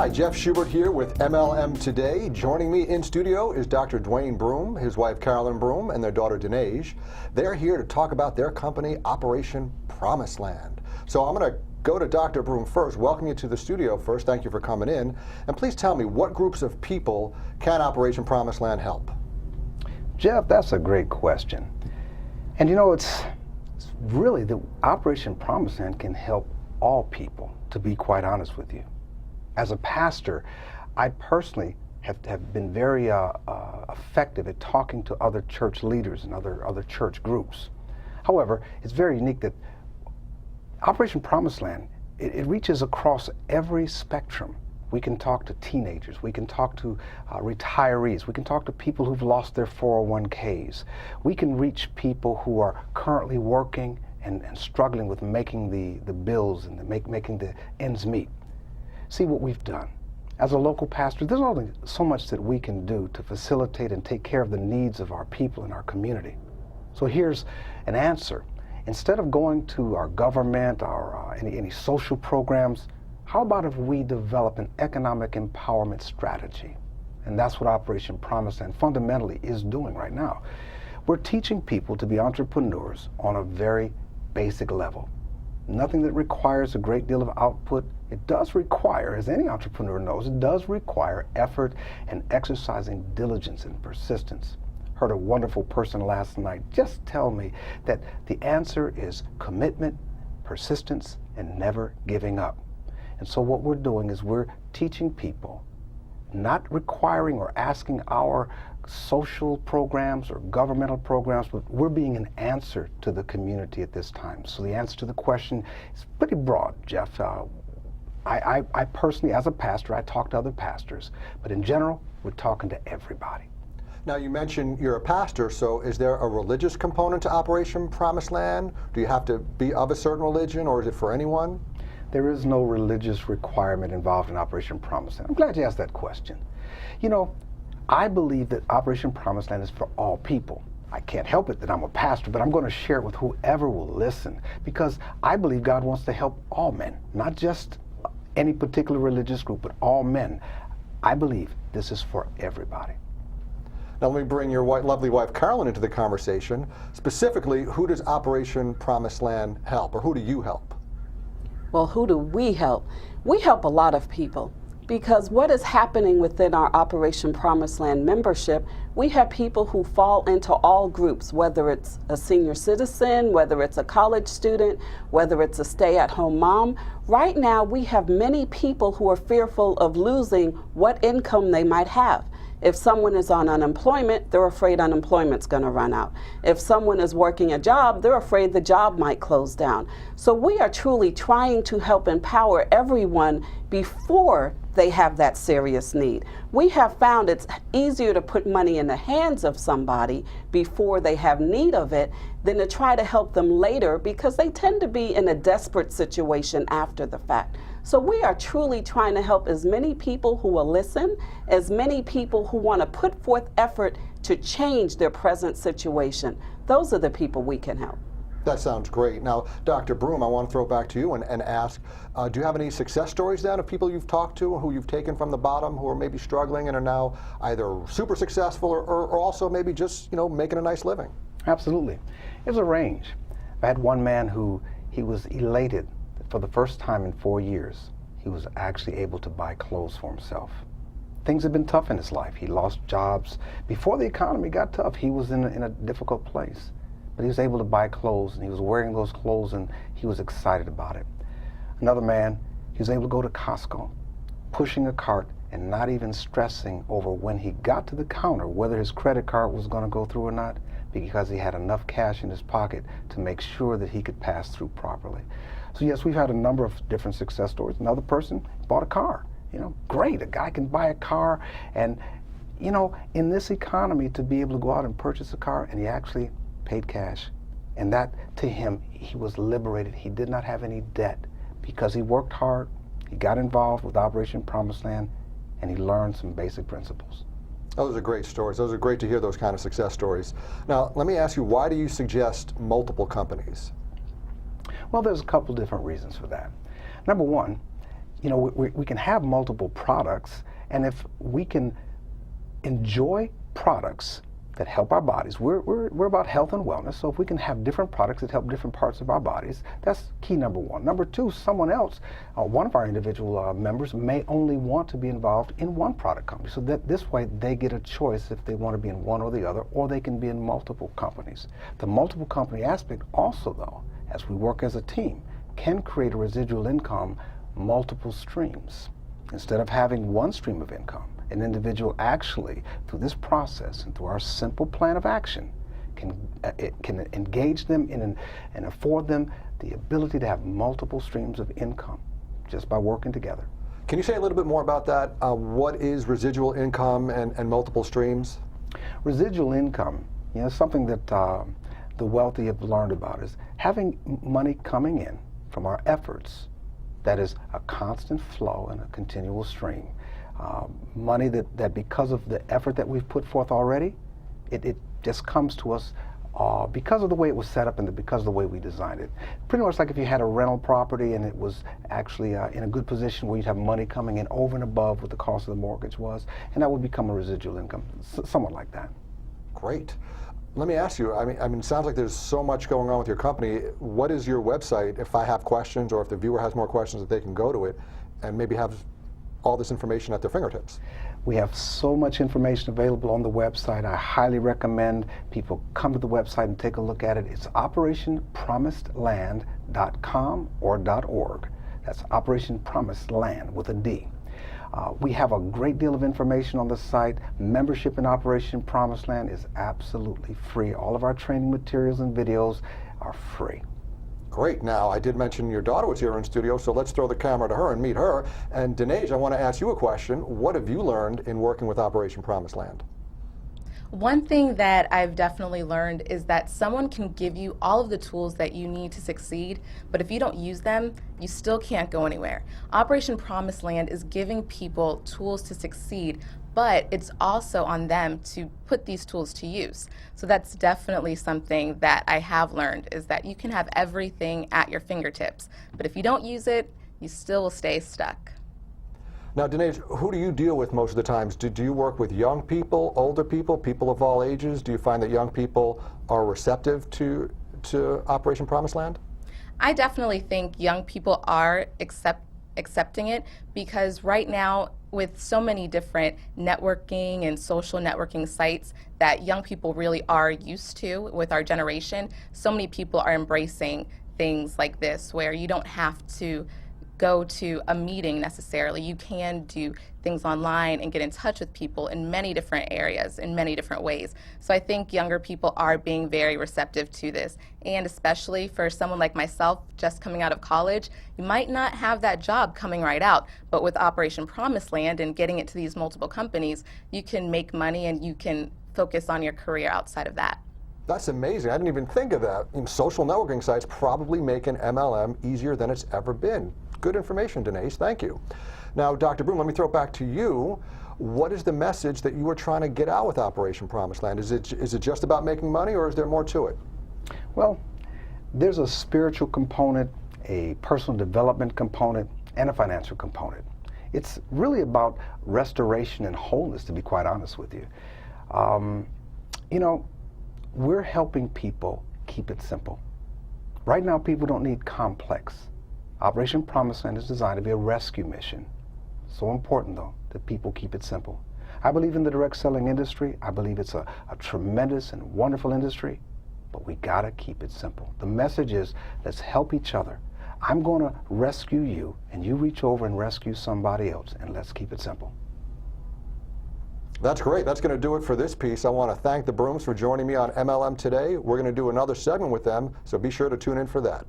Hi, Jeff Schubert here with MLM Today. Joining me in studio is Dr. Dwayne Broom, his wife Carolyn Broom, and their daughter Dinesh. They're here to talk about their company, Operation Promised Land. So I'm going to go to Dr. Broom first. Welcome you to the studio first. Thank you for coming in. And please tell me, what groups of people can Operation Promised Land help? Jeff, that's a great question. And you know, it's really the Operation Promised Land can help all people, to be quite honest with you. As a pastor, I personally have been very effective at talking to other church leaders and other church groups. However, it's very unique that Operation Promised Land, it reaches across every spectrum. We can talk to teenagers, we can talk to retirees, we can talk to people who've lost their 401ks. We can reach people who are currently working and struggling with making the bills and making the ends meet. See what we've done. As a local pastor, there's only so much that we can do to facilitate and take care of the needs of our people in our community. So here's an answer. Instead of going to our government or any social programs, how about if we develop an economic empowerment strategy? And that's what Operation Promised Land fundamentally is doing right now. We're teaching people to be entrepreneurs on a very basic level. Nothing that requires a great deal of output. It does require, as any entrepreneur knows, it does require effort and exercising diligence and persistence. Heard a wonderful person last night just tell me that the answer is commitment, persistence, and never giving up. And so what we're doing is we're teaching people, not requiring or asking our social programs or governmental programs, but we're being an answer to the community at this time. So the answer to the question is pretty broad, Jeff. I personally, as a pastor, I talk to other pastors, but in general, we're talking to everybody. Now, you mentioned you're a pastor, so is there a religious component to Operation Promised Land? Do you have to be of a certain religion, or is it for anyone? There is no religious requirement involved in Operation Promised Land. I'm glad you asked that question. You know, I believe that Operation Promised Land is for all people. I can't help it that I'm a pastor, but I'm going to share it with whoever will listen, because I believe God wants to help all men, not just any particular religious group, but all men. I believe this is for everybody. Now let me bring your lovely wife Carolyn into the conversation. Specifically, who does Operation Promised Land help, or who do you help? Well, who do we help? We help a lot of people, because what is happening within our Operation Promised Land membership, we have people who fall into all groups, whether it's a senior citizen, whether it's a college student, whether it's a stay-at-home mom. Right now, we have many people who are fearful of losing what income they might have. If someone is on unemployment, they're afraid unemployment's going to run out. If someone is working a job, they're afraid the job might close down. So we are truly trying to help empower everyone before they have that serious need. We have found it's easier to put money in the hands of somebody before they have need of it than to try to help them later, because they tend to be in a desperate situation after the fact. So we are truly trying to help as many people who will listen, as many people who want to put forth effort to change their present situation. Those are the people we can help. That sounds great. Now, Dr. Broom, I want to throw it back to you and ask, do you have any success stories then of people you've talked to who you've taken from the bottom, who are maybe struggling and are now either super successful or also maybe just, you know, making a nice living? Absolutely. There's a range. I had one man who he was elated that for the first time in 4 years, he was actually able to buy clothes for himself. Things had been tough in his life. He lost jobs. Before the economy got tough, he was in a difficult place. But he was able to buy clothes, and he was wearing those clothes, and he was excited about it. Another man, he was able to go to Costco, pushing a cart and not even stressing over when he got to the counter whether his credit card was going to go through or not, because he had enough cash in his pocket to make sure that he could pass through properly. So yes, we've had a number of different success stories. Another person bought a car. You know, great, a guy can buy a car, and you know, in this economy, to be able to go out and purchase a car, and he actually paid cash. And that, to him, he was liberated. He did not have any debt because he worked hard, he got involved with Operation Promised Land, and he learned some basic principles. Those are great stories. Those are great to hear, those kind of success stories. Now, let me ask you, why do you suggest multiple companies? Well, there's a couple different reasons for that. Number one, you know, we can have multiple products, and if we can enjoy products that help our bodies, we're about health and wellness, so if we can have different products that help different parts of our bodies, that's key number one. Number two, someone else, one of our individual members may only want to be involved in one product company, so that this way they get a choice if they want to be in one or the other, or they can be in multiple companies. The multiple company aspect also, though, as we work as a team, can create a residual income, multiple streams. Instead of having one stream of income, an individual actually, through this process and through our simple plan of action, can engage them in and afford them the ability to have multiple streams of income just by working together. Can you say a little bit more about that? What is residual income and multiple streams? Residual income, you know, something that the wealthy have learned about, is having money coming in from our efforts that is a constant flow and a continual stream. Money that because of the effort that we've put forth already, it just comes to us because of the way it was set up and because of the way we designed it. Pretty much like if you had a rental property and it was actually in a good position where you'd have money coming in over and above what the cost of the mortgage was, and that would become a residual income, somewhat like that. Great. Let me ask you, I mean, it sounds like there's so much going on with your company. What is your website if I have questions, or if the viewer has more questions, that they can go to it and maybe have all this information at their fingertips? We have so much information available on the website. I highly recommend people come to the website and take a look at it. It's operationpromisedland.com or .org. That's Operation Promised Land with a D. We have a great deal of information on the site. Membership in Operation Promised Land is absolutely free. All of our training materials and videos are free. Great. Now, I did mention your daughter was here in studio, so let's throw the camera to her and meet her. And Dinesh, I want to ask you a question. What have you learned in working with Operation Promised Land? One thing that I've definitely learned is that someone can give you all of the tools that you need to succeed, but if you don't use them, you still can't go anywhere. Operation Promised Land is giving people tools to succeed, but it's also on them to put these tools to use. So that's definitely something that I have learned, is that you can have everything at your fingertips, but if you don't use it, you still will stay stuck. Now, Dinesh, who do you deal with most of the times? Do you work with young people, older people, people of all ages? Do you find that young people are receptive to Operation Promised Land? I definitely think young people are accepting it, because right now, with so many different networking and social networking sites that young people really are used to with our generation, so many people are embracing things like this, where you don't have to go to a meeting necessarily. You can do things online and get in touch with people in many different areas, in many different ways. So I think younger people are being very receptive to this. And especially for someone like myself, just coming out of college, you might not have that job coming right out, but with Operation Promised Land and getting it to these multiple companies, you can make money and you can focus on your career outside of that. That's amazing. I didn't even think of that. Social networking sites probably make an MLM easier than it's ever been. Good information, Dinesh. Thank you. Now, Dr. Broom, let me throw it back to you. What is the message that you are trying to get out with Operation Promised Land? Is it just about making money, or is there more to it? Well, there's a spiritual component, a personal development component, and a financial component. It's really about restoration and wholeness, to be quite honest with you. You know, we're helping people keep it simple. Right now, people don't need complex. Operation Promised Land is designed to be a rescue mission. So important, though, that people keep it simple. I believe in the direct selling industry. I believe it's a tremendous and wonderful industry, but we gotta keep it simple. The message is, let's help each other. I'm gonna rescue you, and you reach over and rescue somebody else, and let's keep it simple. That's great. That's going to do it for this piece. I want to thank the Brooms for joining me on MLM Today. We're going to do another segment with them, so be sure to tune in for that.